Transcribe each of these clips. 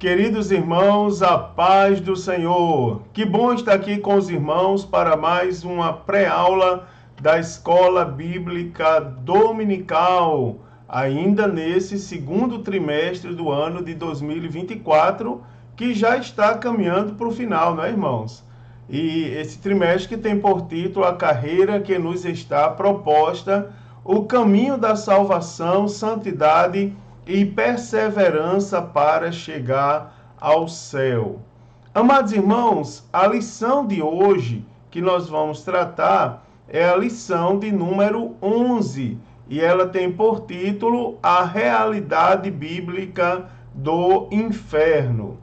Queridos irmãos, a paz do Senhor. Que bom estar aqui com os irmãos para mais uma pré-aula da Escola Bíblica Dominical, ainda nesse segundo trimestre do ano de 2024, que já está caminhando para o final, não é, irmãos? E esse trimestre que tem por título a carreira que nos está proposta, o caminho da salvação, santidade e perseverança para chegar ao céu. Amados irmãos, a lição de hoje que nós vamos tratar é a lição de número 11, e ela tem por título a realidade bíblica do inferno.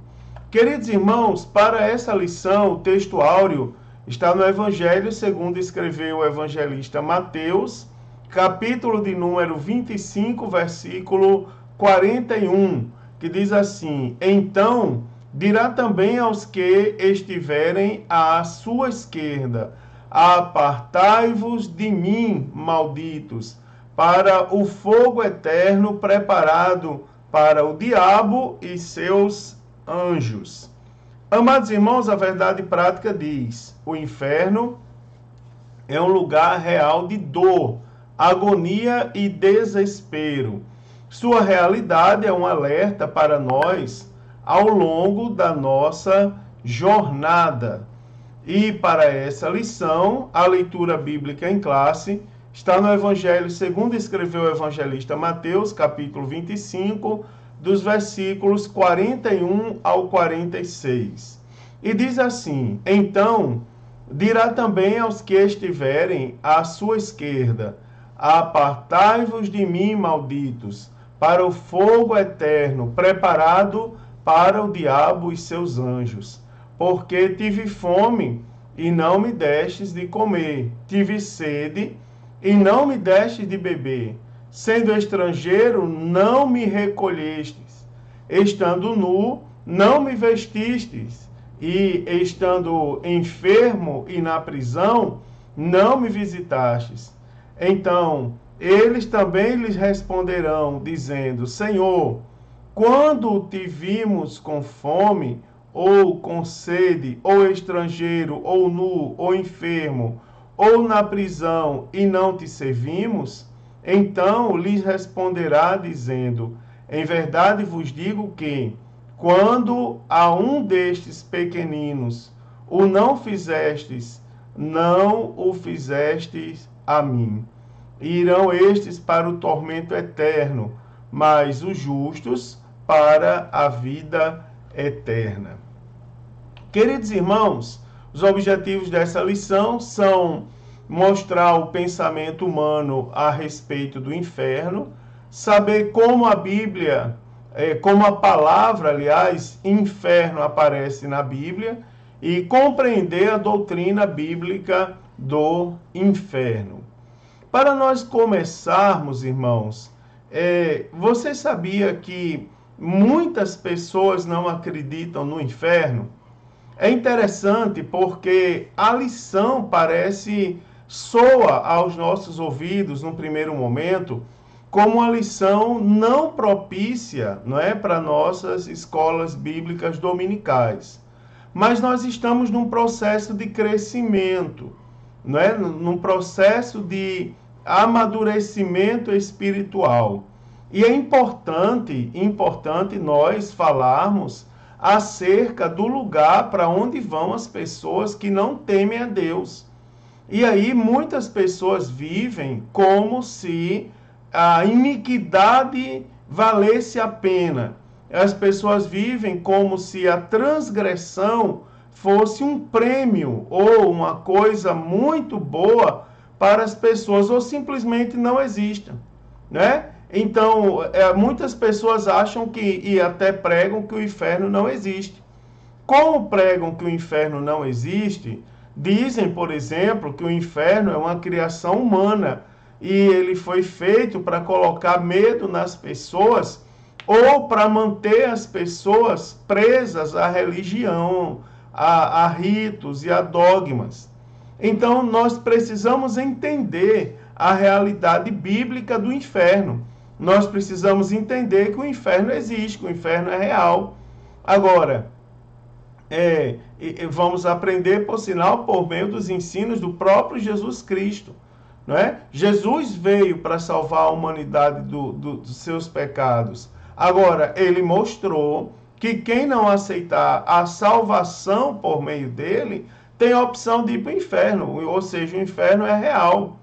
Queridos irmãos, para essa lição, o texto áureo está no Evangelho segundo escreveu o evangelista Mateus, capítulo de número 25, versículo 41, que diz assim: Então dirá também aos que estiverem à sua esquerda: Apartai-vos de mim, malditos, para o fogo eterno preparado para o diabo e seus anjos. Amados irmãos, a verdade prática diz: o inferno é um lugar real de dor, agonia e desespero. Sua realidade é um alerta para nós ao longo da nossa jornada. E para essa lição, a leitura bíblica em classe está no Evangelho segundo escreveu o evangelista Mateus, capítulo 25, dos versículos 41 ao 46. E diz assim: Então dirá também aos que estiverem à sua esquerda: Apartai-vos de mim, malditos, para o fogo eterno, preparado para o diabo e seus anjos. Porque tive fome, e não me destes de comer. Tive sede, e não me destes de beber. Sendo estrangeiro, não me recolhestes. Estando nu, não me vestistes. E estando enfermo e na prisão, não me visitastes. Então eles também lhes responderão, dizendo: Senhor, quando te vimos com fome, ou com sede, ou estrangeiro, ou nu, ou enfermo, ou na prisão, e não te servimos? Então lhes responderá, dizendo: Em verdade vos digo que, quando a um destes pequeninos o não fizestes, não o fizestes a mim. Irão estes para o tormento eterno, mas os justos para a vida eterna. Queridos irmãos, os objetivos dessa lição são mostrar o pensamento humano a respeito do inferno, saber como a Bíblia, como a palavra, aliás, inferno aparece na Bíblia, e compreender a doutrina bíblica do inferno. Para nós começarmos, irmãos, você sabia que muitas pessoas não acreditam no inferno? É interessante porque a lição soa aos nossos ouvidos, num primeiro momento, como uma lição não propícia, não é, para nossas escolas bíblicas dominicais. Mas nós estamos num processo de crescimento, não é? Num processo de amadurecimento espiritual. E é importante nós falarmos acerca do lugar para onde vão as pessoas que não temem a Deus. E aí muitas pessoas vivem como se a iniquidade valesse a pena. As pessoas vivem como se a transgressão fosse um prêmio ou uma coisa muito boa para as pessoas, ou simplesmente não exista, né? Então, muitas pessoas acham que, e até pregam, que o inferno não existe. Como pregam que o inferno não existe, dizem, por exemplo, que o inferno é uma criação humana e ele foi feito para colocar medo nas pessoas ou para manter as pessoas presas à religião, a ritos e a dogmas. Então, nós precisamos entender a realidade bíblica do inferno. Nós precisamos entender que o inferno existe, que o inferno é real. Agora, vamos aprender, por sinal, por meio dos ensinos do próprio Jesus Cristo. Não é? Jesus veio para salvar a humanidade dos seus pecados. Agora, ele mostrou que quem não aceitar a salvação por meio dele, tem a opção de ir para o inferno, ou seja, o inferno é real.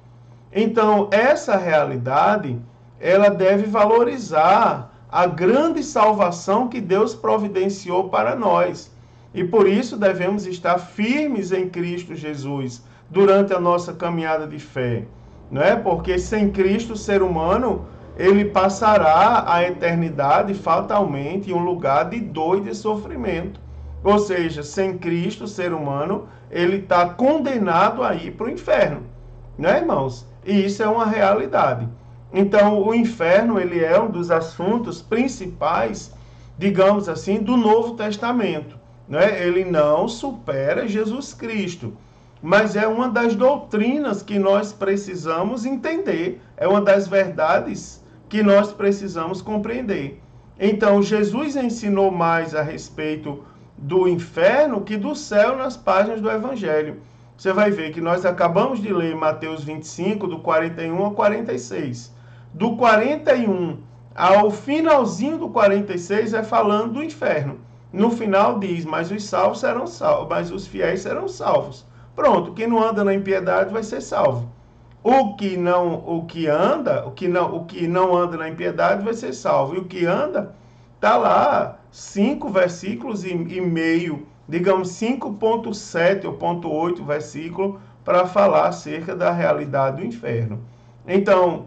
Então, essa realidade, ela deve valorizar a grande salvação que Deus providenciou para nós. E por isso devemos estar firmes em Cristo Jesus durante a nossa caminhada de fé. Não é? Porque sem Cristo, o ser humano, ele passará a eternidade fatalmente em um lugar de dor e de sofrimento. Ou seja, sem Cristo, o ser humano, ele está condenado a ir para o inferno. Não é, irmãos? E isso é uma realidade. Então, o inferno, ele é um dos assuntos principais, digamos assim, do Novo Testamento. Não é? Ele não supera Jesus Cristo, mas é uma das doutrinas que nós precisamos entender, é uma das verdades que nós precisamos compreender. Então, Jesus ensinou mais a respeito do inferno que do céu nas páginas do Evangelho. Você vai ver que nós acabamos de ler Mateus 25, do 41 ao 46. Do 41 ao finalzinho do 46 é falando do inferno. No final diz, mas os salvos serão salvos, mas os fiéis serão salvos. Pronto, quem não anda na impiedade vai ser salvo. O que não anda na impiedade vai ser salvo. E o que anda, está lá 5 versículos e meio, digamos 5.7 ou 0.8 versículo, para falar acerca da realidade do inferno. Então,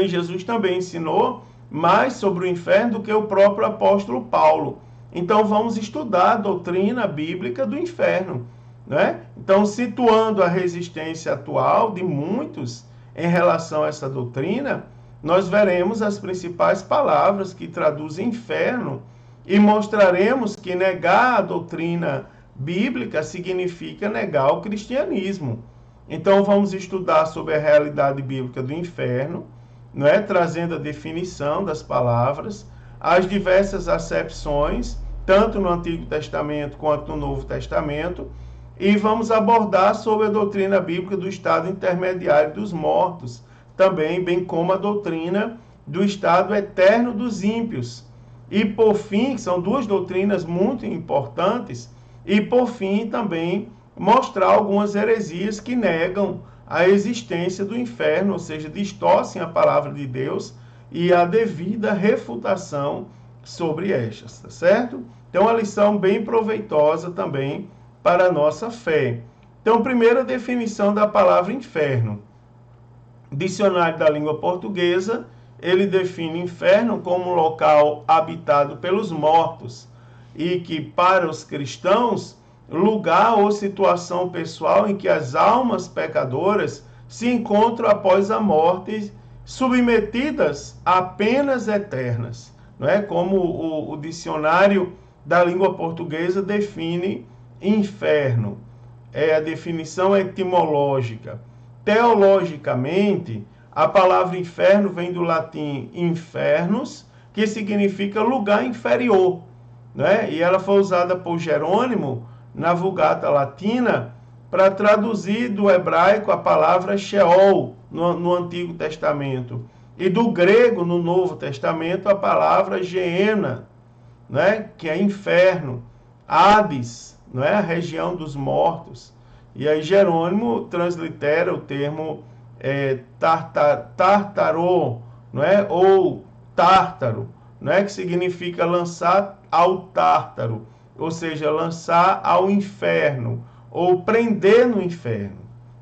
Jesus também ensinou mais sobre o inferno do que o próprio apóstolo Paulo. Então, vamos estudar a doutrina bíblica do inferno. Né? Então, situando a resistência atual de muitos em relação a essa doutrina, nós veremos as principais palavras que traduzem inferno e mostraremos que negar a doutrina bíblica significa negar o cristianismo. Então, vamos estudar sobre a realidade bíblica do inferno, não é? Trazendo a definição das palavras, as diversas acepções, tanto no Antigo Testamento quanto no Novo Testamento, e vamos abordar sobre a doutrina bíblica do estado intermediário dos mortos, também, bem como a doutrina do estado eterno dos ímpios. E por fim, são duas doutrinas muito importantes, e por fim também mostrar algumas heresias que negam a existência do inferno, ou seja, distorcem a palavra de Deus e a devida refutação sobre estas, tá certo? Então, uma lição bem proveitosa também para a nossa fé. Então, primeira definição da palavra inferno. Dicionário da língua portuguesa, ele define inferno como um local habitado pelos mortos e que, para os cristãos, lugar ou situação pessoal em que as almas pecadoras se encontram após a morte, submetidas a penas eternas. Não é? Como o dicionário da língua portuguesa define inferno. É a definição etimológica. Teologicamente, a palavra inferno vem do latim infernus, que significa lugar inferior, né? E ela foi usada por Jerônimo na Vulgata Latina para traduzir do hebraico a palavra Sheol no Antigo Testamento e do grego no Novo Testamento a palavra Geena, né? Que é inferno, Hades, não é? A região dos mortos. E aí Jerônimo translitera o termo tartarô, não é? Ou tártaro, não é? Que significa lançar ao tártaro, ou seja, lançar ao inferno, ou prender no inferno,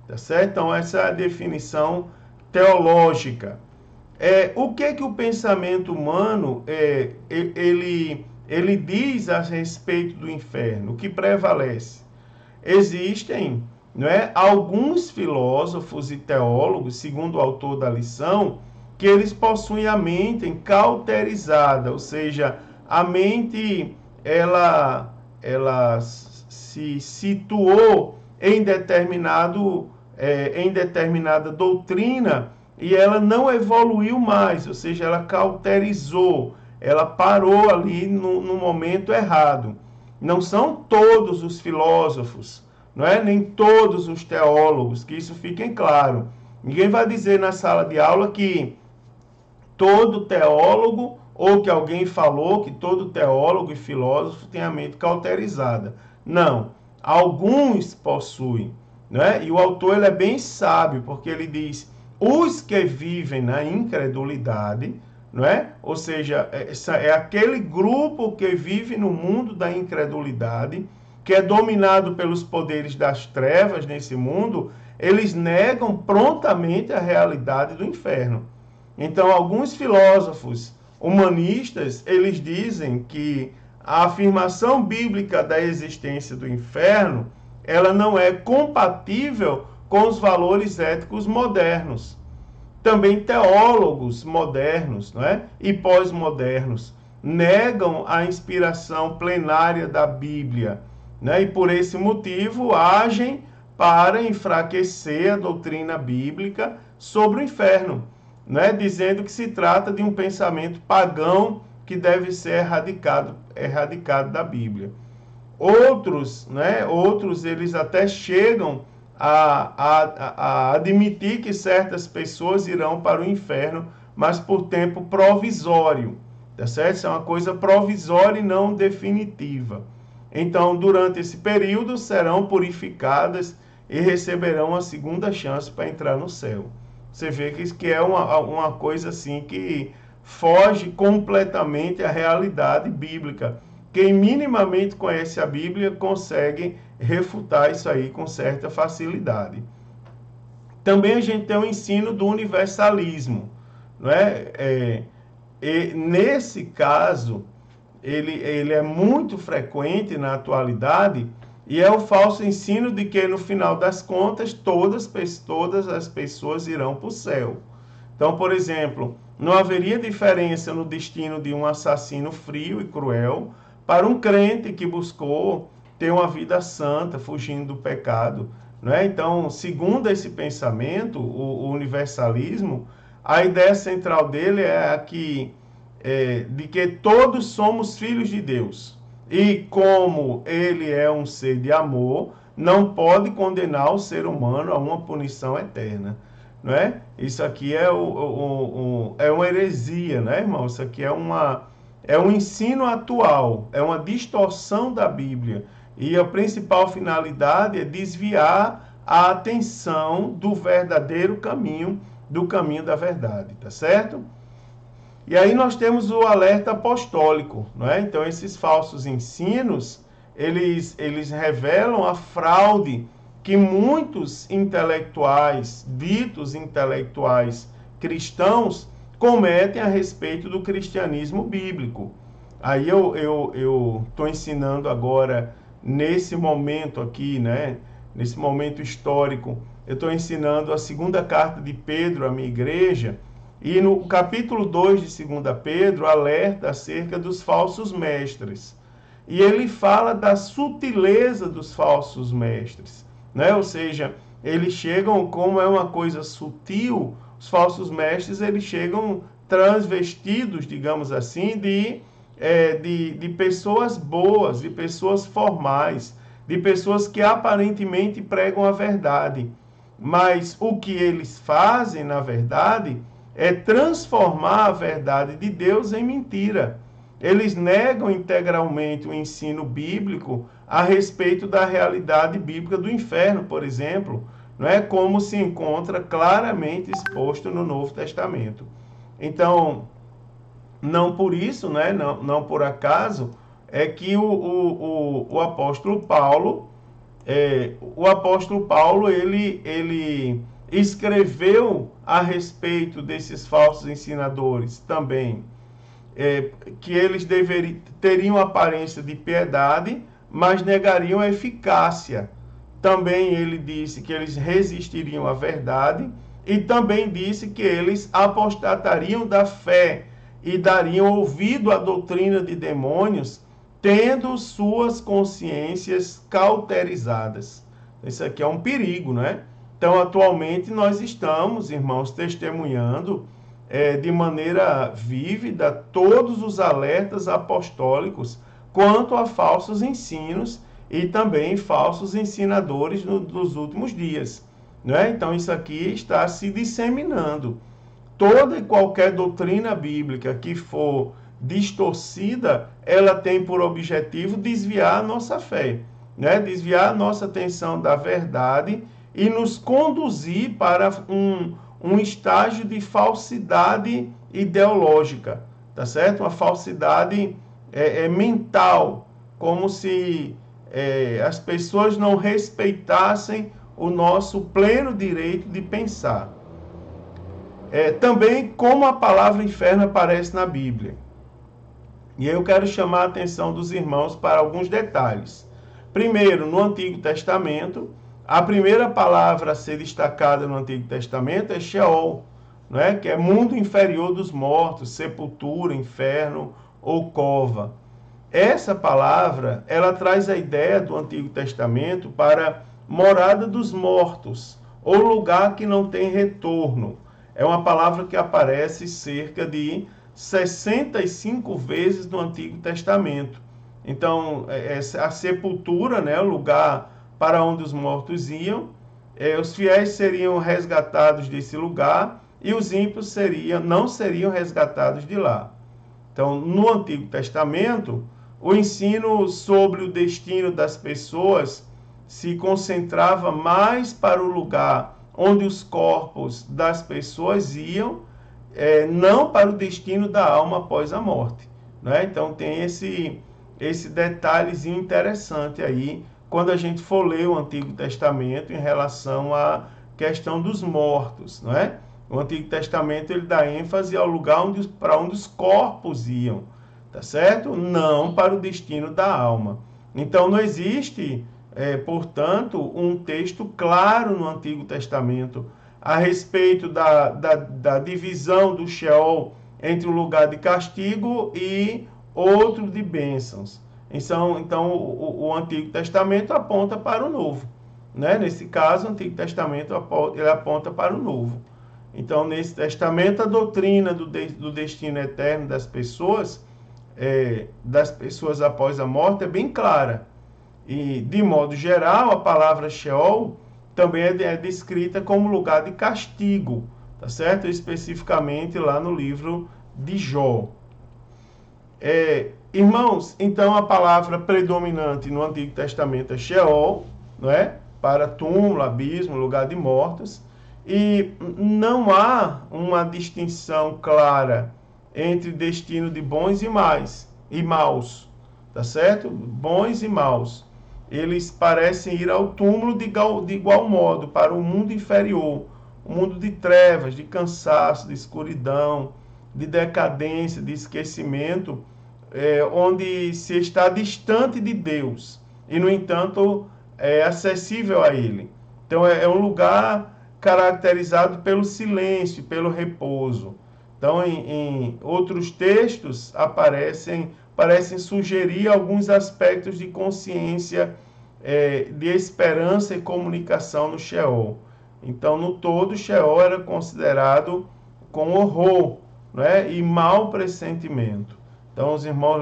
tá certo? Então, essa é a definição teológica. O que o pensamento humano ele diz a respeito do inferno? O que prevalece? Existem, não é, alguns filósofos e teólogos, segundo o autor da lição, que eles possuem a mente cauterizada, ou seja, a mente ela se situou em determinada doutrina e ela não evoluiu mais, ou seja, ela cauterizou, ela parou ali no momento errado. Não são todos os filósofos, não é? Nem todos os teólogos, que isso fique claro. Ninguém vai dizer na sala de aula que todo teólogo, ou que alguém falou que todo teólogo e filósofo tem a mente cauterizada. Não, alguns possuem, né? E o autor ele é bem sábio, porque ele diz: os que vivem na incredulidade, não é? Ou seja, é aquele grupo que vive no mundo da incredulidade, que é dominado pelos poderes das trevas nesse mundo, eles negam prontamente a realidade do inferno. Então, alguns filósofos humanistas, eles dizem que a afirmação bíblica da existência do inferno, ela não é compatível com os valores éticos modernos. Também teólogos modernos, não é? E pós-modernos negam a inspiração plenária da Bíblia, né? E por esse motivo agem para enfraquecer a doutrina bíblica sobre o inferno, né? Dizendo que se trata de um pensamento pagão que deve ser erradicado da Bíblia. Outros, né? Outros eles até chegam a admitir que certas pessoas irão para o inferno, mas por tempo provisório, tá certo? Isso é uma coisa provisória e não definitiva. Então, durante esse período, serão purificadas e receberão a segunda chance para entrar no céu. Você vê que é uma coisa assim que foge completamente à realidade bíblica. Quem minimamente conhece a Bíblia consegue refutar isso aí com certa facilidade. Também a gente tem o ensino do universalismo, não é? E nesse caso, ele é muito frequente na atualidade, e é o falso ensino de que, no final das contas, todas as pessoas irão para o céu. Então, por exemplo, não haveria diferença no destino de um assassino frio e cruel para um crente que buscou ter uma vida santa, fugindo do pecado, não é? Então, segundo esse pensamento, o universalismo, a ideia central dele é de que todos somos filhos de Deus. E como ele é um ser de amor, não pode condenar o ser humano a uma punição eterna, não é? Isso aqui é uma heresia, né, irmão? Isso aqui é um ensino atual, é uma distorção da Bíblia. E a principal finalidade é desviar a atenção do verdadeiro caminho, do caminho da verdade, tá certo? E aí nós temos o alerta apostólico, não é? Então esses falsos ensinos, eles revelam a fraude que muitos intelectuais, ditos intelectuais cristãos, cometem a respeito do cristianismo bíblico. Aí eu estou ensinando agora, nesse momento aqui, né? Nesse momento histórico, eu estou ensinando a segunda carta de Pedro à minha igreja, e no capítulo 2 de 2 Pedro, alerta acerca dos falsos mestres. E ele fala da sutileza dos falsos mestres, né? Ou seja, eles chegam, como é uma coisa sutil, os falsos mestres, eles chegam transvestidos, digamos assim, de pessoas boas, de pessoas formais, de pessoas que aparentemente pregam a verdade. Mas o que eles fazem, na verdade, é transformar a verdade de Deus em mentira. Eles negam integralmente o ensino bíblico a respeito da realidade bíblica do inferno, por exemplo, não é? Como se encontra claramente exposto no Novo Testamento. Então, não por isso, né? Não por acaso, é que o apóstolo Paulo, ele escreveu a respeito desses falsos ensinadores também, que eles teriam aparência de piedade, mas negariam a eficácia. Também ele disse que eles resistiriam à verdade, e também disse que eles apostatariam da fé e dariam ouvido à doutrina de demônios, tendo suas consciências cauterizadas. Isso aqui é um perigo, não é? Então, atualmente, nós estamos, irmãos, testemunhando de maneira vívida todos os alertas apostólicos quanto a falsos ensinos e também falsos ensinadores nos últimos dias. Né? Então, isso aqui está se disseminando. Toda e qualquer doutrina bíblica que for distorcida, ela tem por objetivo desviar a nossa fé, né? Desviar a nossa atenção da verdade e nos conduzir para um estágio de falsidade ideológica, tá certo? Uma falsidade mental, como se as pessoas não respeitassem o nosso pleno direito de pensar. Também como a palavra inferno aparece na Bíblia. E eu quero chamar a atenção dos irmãos para alguns detalhes. Primeiro, no Antigo Testamento, a primeira palavra a ser destacada no Antigo Testamento é Sheol, né? Que é mundo inferior dos mortos, sepultura, inferno ou cova. Essa palavra, ela traz a ideia do Antigo Testamento para morada dos mortos, ou lugar que não tem retorno. É uma palavra que aparece cerca de 65 vezes no Antigo Testamento. Então, a sepultura, né, o lugar para onde os mortos iam, os fiéis seriam resgatados desse lugar e os ímpios não seriam resgatados de lá. Então, no Antigo Testamento, o ensino sobre o destino das pessoas se concentrava mais para o lugar onde os corpos das pessoas iam, não para o destino da alma após a morte. Né? Então tem esse detalhezinho interessante aí, quando a gente for ler o Antigo Testamento em relação à questão dos mortos. Não é? O Antigo Testamento ele dá ênfase ao lugar para onde os corpos iam, tá certo? Não para o destino da alma. Então não existe, portanto, um texto claro no Antigo Testamento a respeito da divisão do Sheol entre o lugar de castigo e outro de bênçãos. Então o Antigo Testamento aponta para o Novo. Né? Nesse caso, o Antigo Testamento ele aponta para o Novo. Então, nesse testamento, a doutrina do destino eterno das pessoas após a morte é bem clara. E, de modo geral, a palavra Sheol também é descrita como lugar de castigo, tá certo? Especificamente lá no livro de Jó. Irmãos, então a palavra predominante no Antigo Testamento é Sheol, não é? Para túmulo, abismo, lugar de mortos. E não há uma distinção clara entre destino de bons e maus, tá certo? Bons e maus. Eles parecem ir ao túmulo de igual modo, para o mundo inferior, o mundo de trevas, de cansaço, de escuridão, de decadência, de esquecimento, onde se está distante de Deus e, no entanto, é acessível a Ele. Então, é um lugar caracterizado pelo silêncio, pelo repouso. Então, em outros textos, parecem sugerir alguns aspectos de consciência, de esperança e comunicação no Sheol. Então, no todo, o Sheol era considerado com horror, né, e mau pressentimento. Então, os irmãos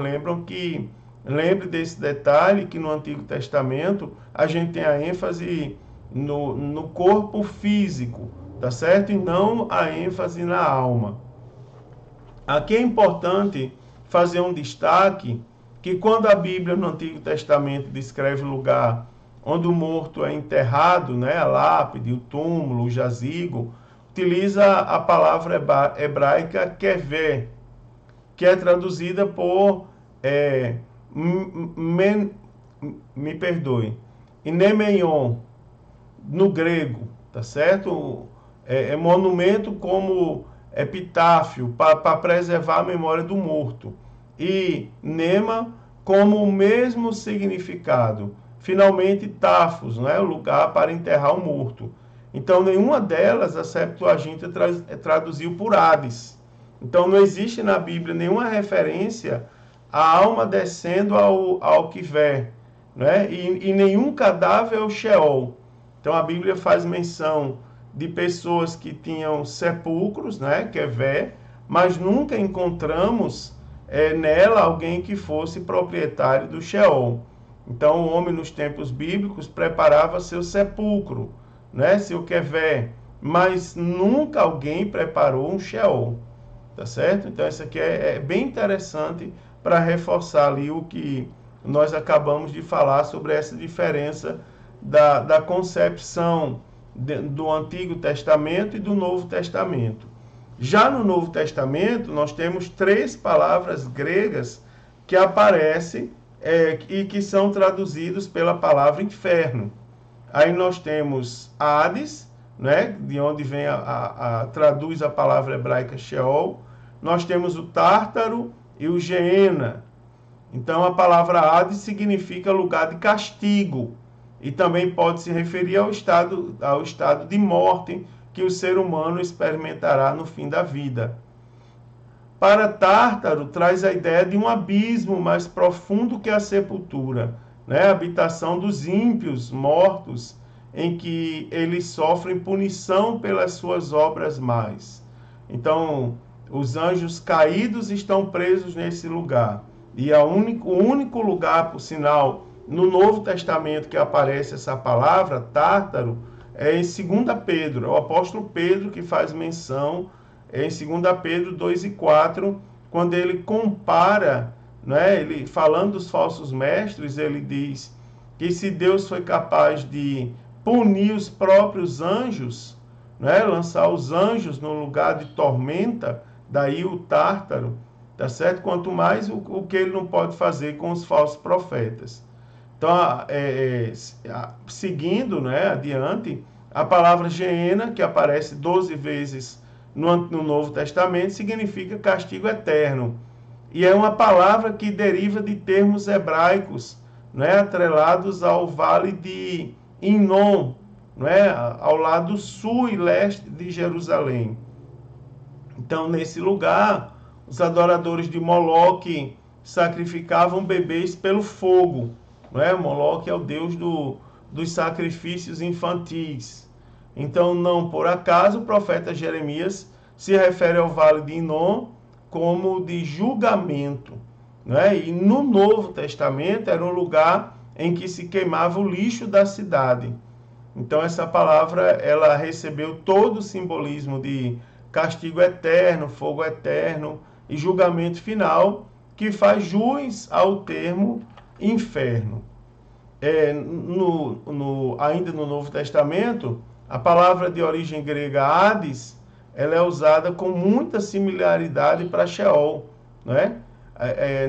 lembre desse detalhe, que no Antigo Testamento a gente tem a ênfase no corpo físico, tá certo? E não a ênfase na alma. Aqui é importante fazer um destaque que quando a Bíblia no Antigo Testamento descreve o lugar onde o morto é enterrado, né, a lápide, o túmulo, o jazigo, utiliza a palavra hebraica kever, que é traduzida por inemeion, no grego, tá certo? É monumento como epitáfio, para preservar a memória do morto. E nema como o mesmo significado. Finalmente, tafos, né? O lugar para enterrar o morto. Então, nenhuma delas a Septuaginta traduziu por Hades. Então, não existe na Bíblia nenhuma referência à alma descendo ao Quiver, né? E nenhum cadáver ao Sheol. Então, a Bíblia faz menção de pessoas que tinham sepulcros, né, que é vé, mas nunca encontramos nela alguém que fosse proprietário do Sheol. Então, o homem nos tempos bíblicos preparava seu sepulcro, né, seu kevé, mas nunca alguém preparou um Sheol, tá certo? Então, isso aqui é bem interessante para reforçar ali o que nós acabamos de falar sobre essa diferença da concepção do Antigo Testamento e do Novo Testamento. Já no Novo Testamento, nós temos 3 palavras gregas que aparecem e que são traduzidos pela palavra inferno. Aí nós temos Hades, né, de onde vem traduz a palavra hebraica Sheol. Nós temos o Tártaro e o Geena. Então, a palavra Hades significa lugar de castigo e também pode se referir ao estado de morte que o ser humano experimentará no fim da vida. Para Tártaro, traz a ideia de um abismo mais profundo que a sepultura, né? A habitação dos ímpios mortos, em que eles sofrem punição pelas suas obras más. Então, os anjos caídos estão presos nesse lugar. E o único lugar, por sinal, no Novo Testamento que aparece essa palavra, Tártaro, é em 2 Pedro. É o apóstolo Pedro que faz menção em 2 Pedro 2:4, quando ele compara, né, ele falando dos falsos mestres, ele diz que se Deus foi capaz de punir os próprios anjos, né, lançar os anjos no lugar de tormenta, daí o Tártaro, tá certo? Quanto mais o que ele não pode fazer com os falsos profetas. Então, seguindo, né, adiante, a palavra Geena, que aparece 12 vezes no Novo Testamento, significa castigo eterno. E é uma palavra que deriva de termos hebraicos, né, atrelados ao vale de Inom, né, ao lado sul e leste de Jerusalém. Então, nesse lugar, os adoradores de Moloque sacrificavam bebês pelo fogo. Né? Moloque é o deus dos sacrifícios infantis. Então, não por acaso, o profeta Jeremias se refere ao vale de Inom como de julgamento. Né? E no Novo Testamento era um lugar em que se queimava o lixo da cidade. Então, essa palavra ela recebeu todo o simbolismo de castigo eterno, fogo eterno e julgamento final, que faz jus ao termo inferno. Ainda no Novo Testamento, a palavra de origem grega Hades, ela é usada com muita similaridade para Sheol, né?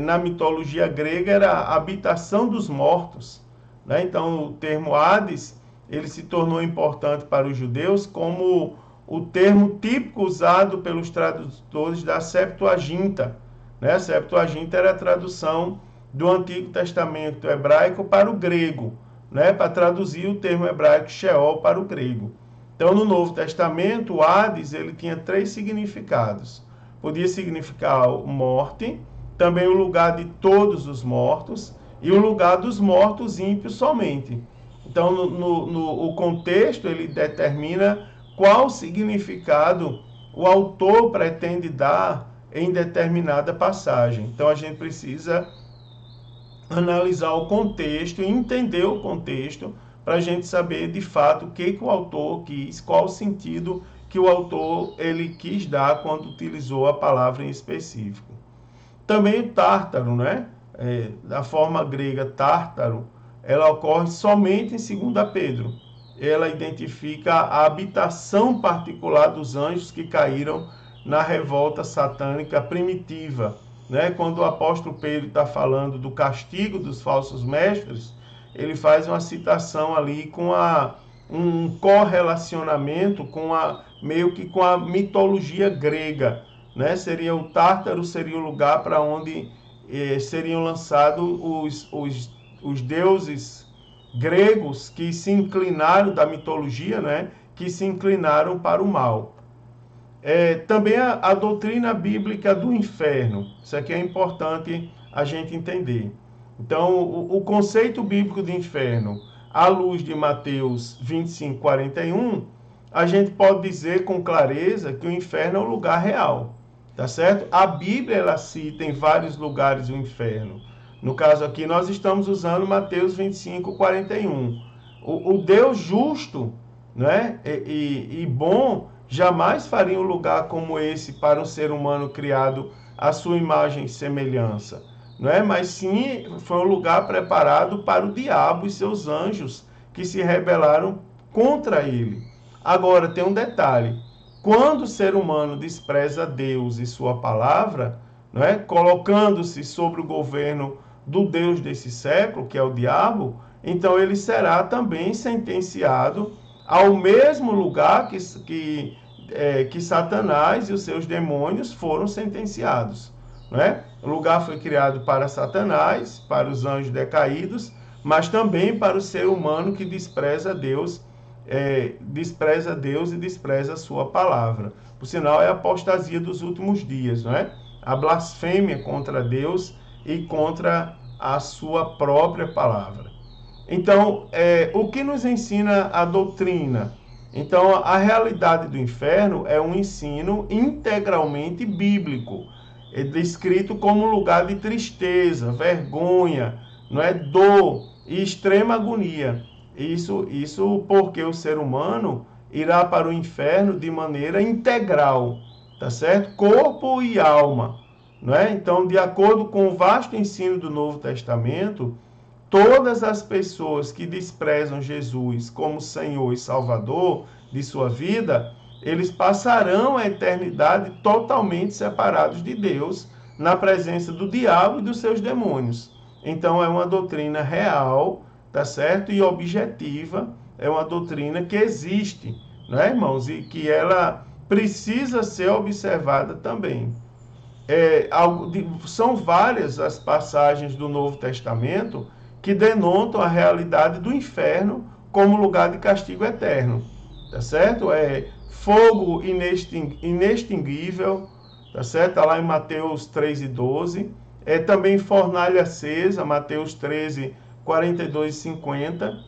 Na mitologia grega era a habitação dos mortos, né? Então o termo Hades, ele se tornou importante para os judeus como o termo típico usado pelos tradutores da Septuaginta, né? A Septuaginta era a tradução do Antigo Testamento hebraico para o grego, né? Para traduzir o termo hebraico Sheol para o grego. Então, no Novo Testamento, o Hades ele tinha 3 significados. Podia significar morte, também o lugar de todos os mortos e o lugar dos mortos ímpios somente. Então, o contexto ele determina qual significado o autor pretende dar em determinada passagem. Então, a gente precisa analisar o contexto e entender o contexto para a gente saber de fato o que o autor quis, qual o sentido que o autor ele quis dar quando utilizou a palavra em específico. Também o Tártaro, né? Da forma grega Tártaro, ela ocorre somente em 2 Pedro. Ela identifica a habitação particular dos anjos que caíram na revolta satânica primitiva. Né? Quando o apóstolo Pedro está falando do castigo dos falsos mestres, ele faz uma citação ali com um correlacionamento meio que com a mitologia grega. Né? Seria o Tártaro, seria o lugar para onde seriam lançados os deuses gregos que se inclinaram da mitologia, né? Que se inclinaram para o mal. Também a doutrina bíblica do inferno. Isso aqui é importante a gente entender. Então, o conceito bíblico de inferno, à luz de Mateus 25:41, a gente pode dizer com clareza que o inferno é um lugar real, tá certo? A Bíblia, ela cita em vários lugares o inferno. No caso aqui, nós estamos usando Mateus 25, 41. O Deus justo, né, e bom jamais faria um lugar como esse para um ser humano criado à sua imagem e semelhança, não é? Mas sim, foi um lugar preparado para o diabo e seus anjos que se rebelaram contra ele. Agora, tem um detalhe: quando o ser humano despreza Deus e sua palavra, não é? Colocando-se sobre o governo do Deus desse século, que é o diabo, então ele será também sentenciado ao mesmo lugar que Satanás e os seus demônios foram sentenciados. Não é? O lugar foi criado para Satanás, para os anjos decaídos, mas também para o ser humano que despreza Deus e despreza a sua palavra. Por sinal, é a apostasia dos últimos dias, não é? A blasfêmia contra Deus e contra a sua própria palavra. Então, o que nos ensina a doutrina? Então, a realidade do inferno é um ensino integralmente bíblico, descrito como um lugar de tristeza, vergonha, não é, dor e extrema agonia. Isso porque o ser humano irá para o inferno de maneira integral, tá certo? Corpo e alma, não é? Então, de acordo com o vasto ensino do Novo Testamento, todas as pessoas que desprezam Jesus como Senhor e Salvador de sua vida, eles passarão a eternidade totalmente separados de Deus, na presença do diabo e dos seus demônios. Então, é uma doutrina real, tá certo? E objetiva, é uma doutrina que existe, não é, irmãos? E que ela precisa ser observada também. São várias as passagens do Novo Testamento que denotam a realidade do inferno como lugar de castigo eterno, tá certo? Fogo inextinguível, tá certo? Está lá em Mateus 3:12. Também fornalha acesa, Mateus 13, 42 e 50.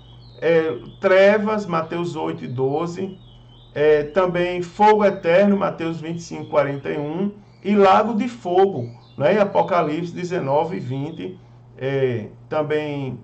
Trevas, Mateus 8:12. Também fogo eterno, Mateus 25, 41. E lago de fogo, né? Em Apocalipse 19 e 20. Também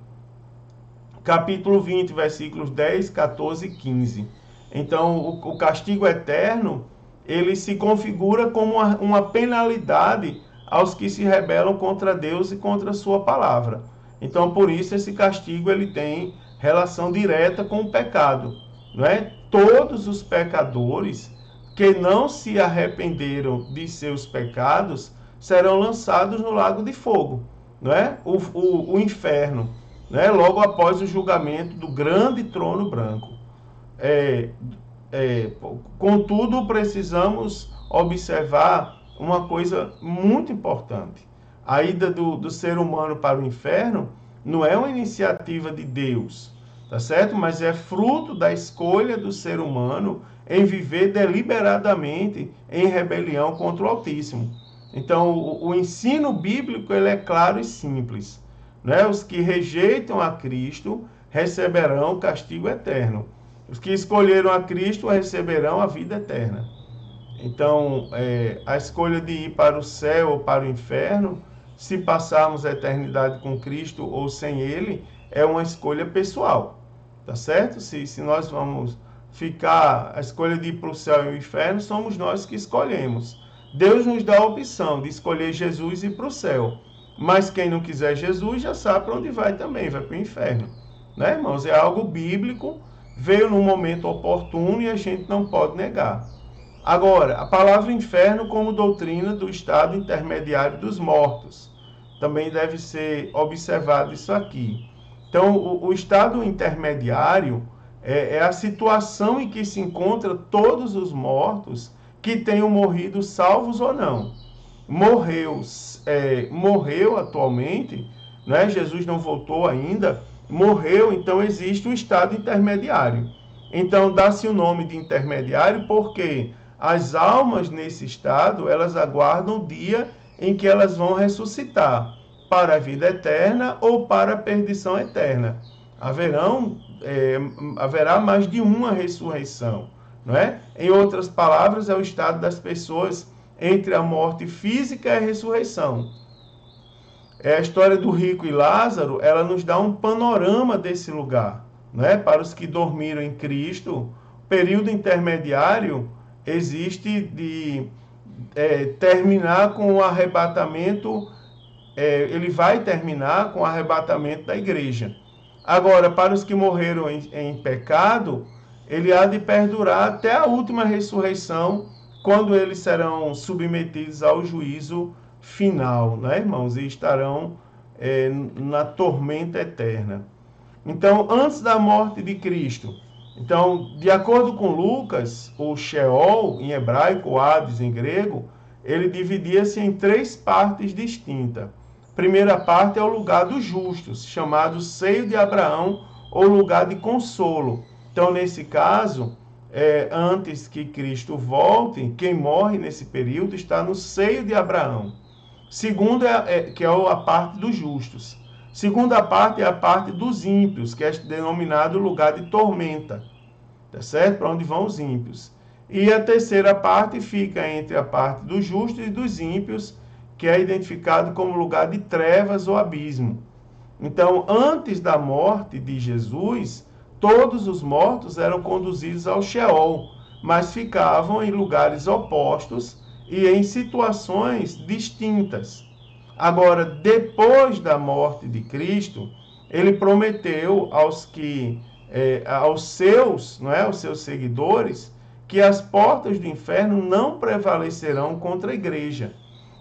capítulo 20, versículos 10, 14 e 15. Então, o castigo eterno, ele se configura como uma penalidade aos que se rebelam contra Deus e contra a sua palavra. Então, por isso, esse castigo ele tem relação direta com o pecado, não é? Todos os pecadores que não se arrependeram de seus pecados serão lançados no lago de fogo, não é? O inferno, né? Logo após o julgamento do grande trono branco. Contudo, precisamos observar uma coisa muito importante. A ida do ser humano para o inferno não é uma iniciativa de Deus, tá certo? Mas é fruto da escolha do ser humano em viver deliberadamente em rebelião contra o Altíssimo. Então, o ensino bíblico ele é claro e simples, né? Os que rejeitam a Cristo receberão castigo eterno. Os que escolheram a Cristo receberão a vida eterna. Então, a escolha de ir para o céu ou para o inferno, se passarmos a eternidade com Cristo ou sem Ele, é uma escolha pessoal, tá certo? Se nós vamos ficar, a escolha de ir para o céu e o inferno, somos nós que escolhemos. Deus nos dá a opção de escolher Jesus e ir para o céu. Mas quem não quiser Jesus já sabe para onde vai também, vai para o inferno. Né, irmãos? É algo bíblico, veio num momento oportuno e a gente não pode negar. Agora, a palavra inferno como doutrina do estado intermediário dos mortos. Também deve ser observado isso aqui. Então, o estado intermediário é a situação em que se encontra todos os mortos que tenham morrido salvos ou não. Morreu atualmente, né? Jesus não voltou ainda, morreu, então existe um estado intermediário. Então dá-se o nome de intermediário porque as almas nesse estado, elas aguardam o dia em que elas vão ressuscitar para a vida eterna ou para a perdição eterna. Haverá mais de uma ressurreição, não é? Em outras palavras, é o estado das pessoas entre a morte física e a ressurreição. A história do rico e Lázaro, ela nos dá um panorama desse lugar, né? Para os que dormiram em Cristo, o período intermediário existe de terminar com o arrebatamento, ele vai terminar com o arrebatamento da igreja. Agora, para os que morreram em pecado, ele há de perdurar até a última ressurreição, quando eles serão submetidos ao juízo final, né, irmãos? E estarão na tormenta eterna. Então, antes da morte de Cristo, então, de acordo com Lucas, o Sheol, em hebraico, o Hades, em grego, ele dividia-se em 3 partes distintas. Primeira parte é o lugar dos justos, chamado seio de Abraão, ou lugar de consolo. Então, nesse caso, antes que Cristo volte, quem morre nesse período está no seio de Abraão. Segunda, que é a parte dos justos. Segunda parte é a parte dos ímpios, que é denominado lugar de tormenta, tá certo? Para onde vão os ímpios. E a terceira parte fica entre a parte dos justos e dos ímpios, que é identificado como lugar de trevas ou abismo. Então, antes da morte de Jesus, todos os mortos eram conduzidos ao Sheol, mas ficavam em lugares opostos e em situações distintas. Agora, depois da morte de Cristo, ele prometeu aos seus seguidores, que as portas do inferno não prevalecerão contra a igreja.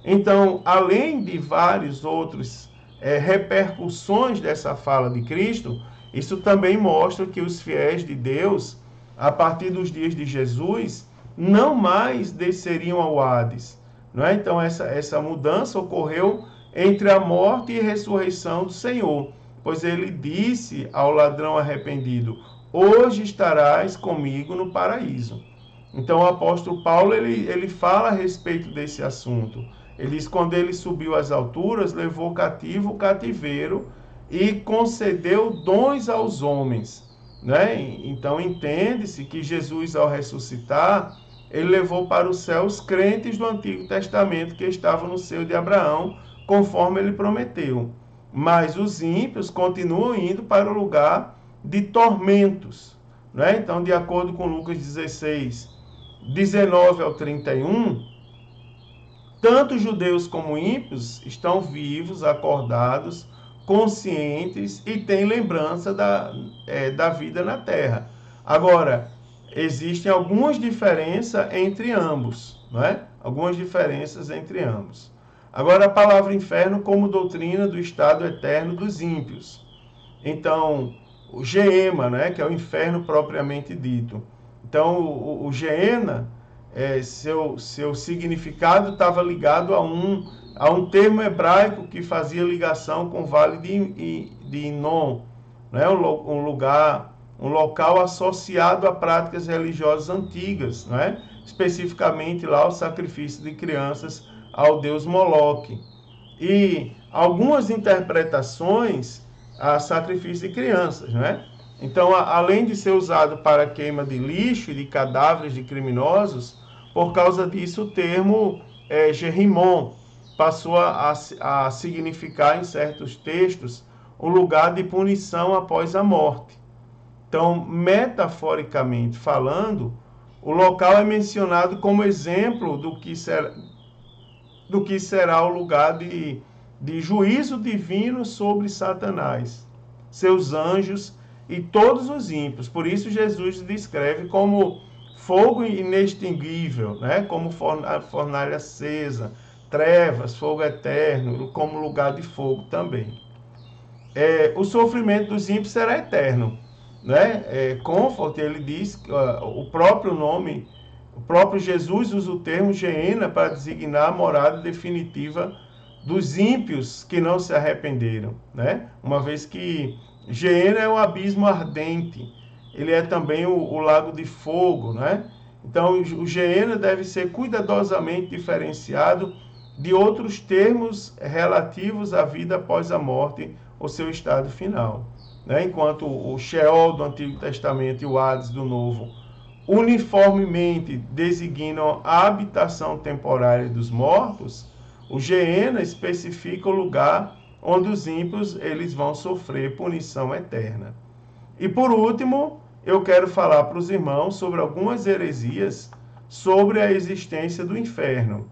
Então, além de vários outros repercussões dessa fala de Cristo, isso também mostra que os fiéis de Deus, a partir dos dias de Jesus, não mais desceriam ao Hades. Não é? Então, essa mudança ocorreu entre a morte e a ressurreição do Senhor, pois ele disse ao ladrão arrependido: hoje estarás comigo no paraíso. Então, o apóstolo Paulo ele fala a respeito desse assunto. Ele diz: quando ele subiu às alturas, levou cativo o cativeiro e concedeu dons aos homens. Né? Então, entende-se que Jesus, ao ressuscitar, ele levou para o céu os crentes do Antigo Testamento que estavam no seio de Abraão, conforme ele prometeu. Mas os ímpios continuam indo para o lugar de tormentos. Né? Então, de acordo com Lucas 16, 19 ao 31, tanto judeus como ímpios estão vivos, acordados, conscientes e têm lembrança da vida na terra. Agora, existem algumas diferenças entre ambos, não é? Algumas diferenças entre ambos. Agora, a palavra inferno como doutrina do estado eterno dos ímpios. Então, o Geema, né, que é o inferno propriamente dito. Então, o Geena, seu significado estava ligado a um termo hebraico que fazia ligação com o vale de Inom, né, um local associado a práticas religiosas antigas, né, especificamente lá o sacrifício de crianças ao deus Moloque. E algumas interpretações a sacrifício de crianças, né? Então, além de ser usado para queima de lixo e de cadáveres de criminosos, por causa disso o termo Gerimon passou a significar em certos textos um lugar de punição após a morte. Então, metaforicamente falando, o local é mencionado como exemplo do que será o lugar de juízo divino sobre Satanás, seus anjos e todos os ímpios. Por isso Jesus descreve como fogo inextinguível, né? Como fornalha acesa, trevas, fogo eterno, como lugar de fogo também. O sofrimento dos ímpios será eterno, né? Comfort, ele diz, o próprio nome, o próprio Jesus usa o termo Geena para designar a morada definitiva dos ímpios que não se arrependeram, né? Uma vez que Geena é o abismo ardente, ele é também o lago de fogo, né? Então, o Geena deve ser cuidadosamente diferenciado de outros termos relativos à vida após a morte ou seu estado final, né? Enquanto o Sheol do Antigo Testamento e o Hades do Novo uniformemente designam a habitação temporária dos mortos, o Geena especifica o lugar onde os ímpios eles vão sofrer punição eterna. E por último, eu quero falar para os irmãos sobre algumas heresias sobre a existência do inferno.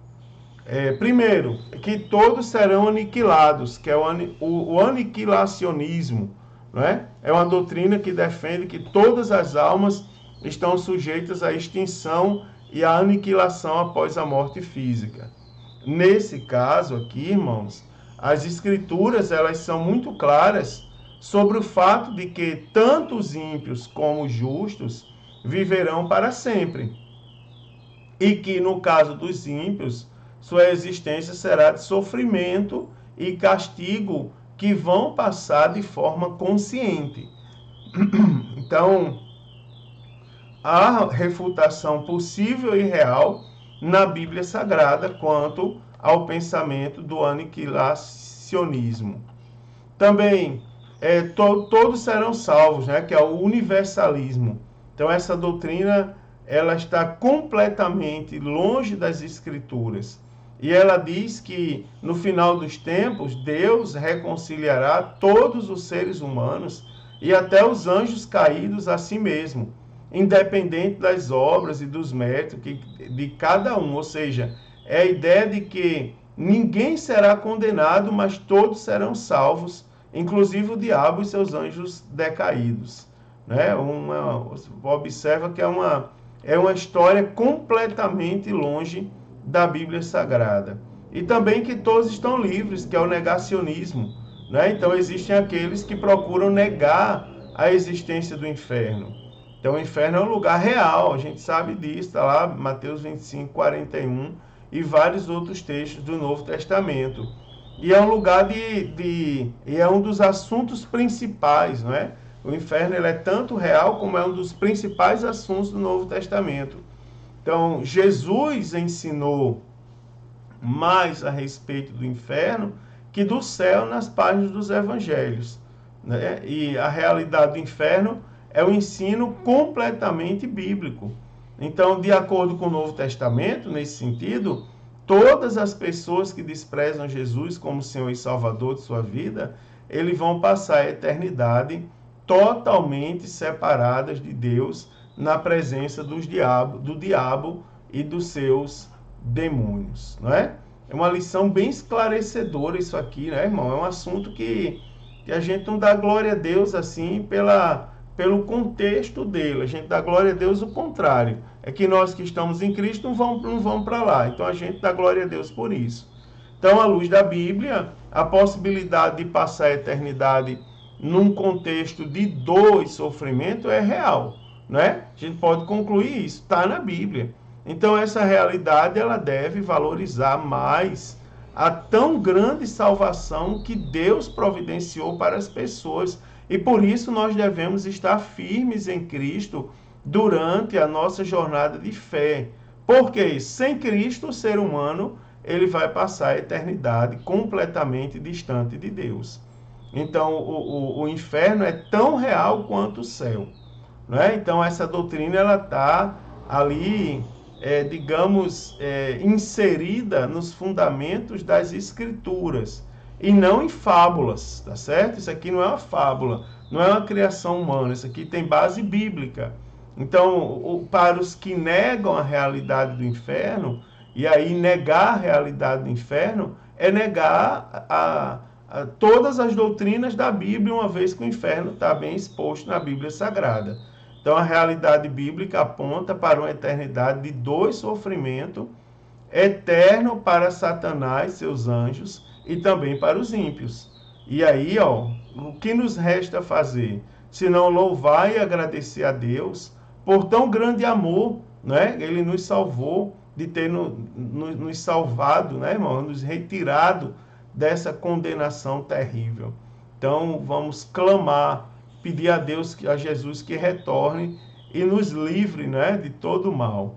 Primeiro, que todos serão aniquilados, que é o aniquilacionismo. Não é? É uma doutrina que defende que todas as almas estão sujeitas à extinção e à aniquilação após a morte física. Nesse caso aqui, irmãos, as escrituras elas são muito claras sobre o fato de que tanto os ímpios como os justos viverão para sempre. E que, no caso dos ímpios, sua existência será de sofrimento e castigo que vão passar de forma consciente. Então, há refutação possível e real na Bíblia Sagrada quanto ao pensamento do aniquilacionismo. Também, todos serão salvos, né, que é o universalismo. Então, essa doutrina ela está completamente longe das Escrituras. E ela diz que, no final dos tempos, Deus reconciliará todos os seres humanos e até os anjos caídos a si mesmo, independente das obras e dos méritos de cada um. Ou seja, é a ideia de que ninguém será condenado, mas todos serão salvos, inclusive o diabo e seus anjos decaídos. Né? Observa que é uma história completamente longe da Bíblia Sagrada. E também que todos estão livres, que é o negacionismo. Né? Então existem aqueles que procuram negar a existência do inferno. Então o inferno é um lugar real, a gente sabe disso, está lá Mateus 25, 41 e vários outros textos do Novo Testamento. E é um lugar e é um dos assuntos principais, não é? O inferno ele é tanto real como é um dos principais assuntos do Novo Testamento. Então, Jesus ensinou mais a respeito do inferno que do céu nas páginas dos evangelhos. Né? E a realidade do inferno é um ensino completamente bíblico. Então, de acordo com o Novo Testamento, nesse sentido, todas as pessoas que desprezam Jesus como Senhor e Salvador de sua vida, eles vão passar a eternidade totalmente separadas de Deus, na presença do diabo e dos seus demônios, não é? É uma lição bem esclarecedora isso aqui, né, irmão? É um assunto que a gente não dá glória a Deus assim pelo contexto dele. A gente dá glória a Deus o contrário. É que nós que estamos em Cristo não vamos para lá. Então a gente dá glória a Deus por isso. Então, à luz da Bíblia, a possibilidade de passar a eternidade num contexto de dor e sofrimento é real. Né? A gente pode concluir isso, está na Bíblia. Então essa realidade ela deve valorizar mais a tão grande salvação que Deus providenciou para as pessoas. E por isso nós devemos estar firmes em Cristo durante a nossa jornada de fé. Porque sem Cristo o ser humano ele vai passar a eternidade completamente distante de Deus. Então o inferno é tão real quanto o céu. Né? Então, essa doutrina ela está ali, inserida nos fundamentos das Escrituras e não em fábulas, tá certo? Isso aqui não é uma fábula, não é uma criação humana, isso aqui tem base bíblica. Então, para os que negam a realidade do inferno, e aí negar a realidade do inferno é negar todas as doutrinas da Bíblia, uma vez que o inferno está bem exposto na Bíblia Sagrada. Então, a realidade bíblica aponta para uma eternidade de dor e sofrimento eterno para Satanás, seus anjos, e também para os ímpios. E aí, o que nos resta fazer? Senão louvar e agradecer a Deus por tão grande amor, né? Ele nos salvou de ter nos salvado, né, irmão? Nos retirado dessa condenação terrível. Então, vamos clamar, pedir a Deus, a Jesus, que retorne e nos livre, né, de todo o mal.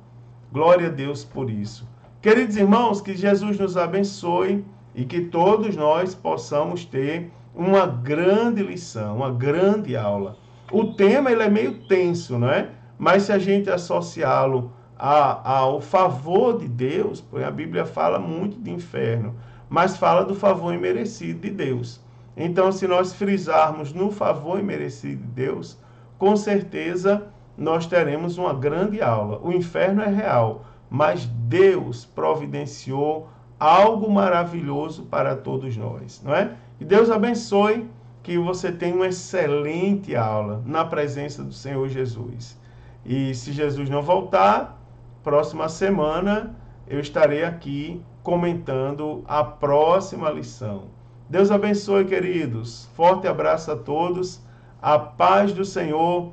Glória a Deus por isso. Queridos irmãos, que Jesus nos abençoe e que todos nós possamos ter uma grande lição, uma grande aula. O tema ele é meio tenso, não é? Mas se a gente associá-lo ao favor de Deus, porque a Bíblia fala muito de inferno, mas fala do favor imerecido de Deus. Então, se nós frisarmos no favor imerecido de Deus, com certeza nós teremos uma grande aula. O inferno é real, mas Deus providenciou algo maravilhoso para todos nós, não é? E Deus abençoe, que você tenha uma excelente aula na presença do Senhor Jesus. E se Jesus não voltar, próxima semana eu estarei aqui comentando a próxima lição. Deus abençoe, queridos. Forte abraço a todos. A paz do Senhor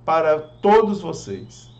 para todos vocês.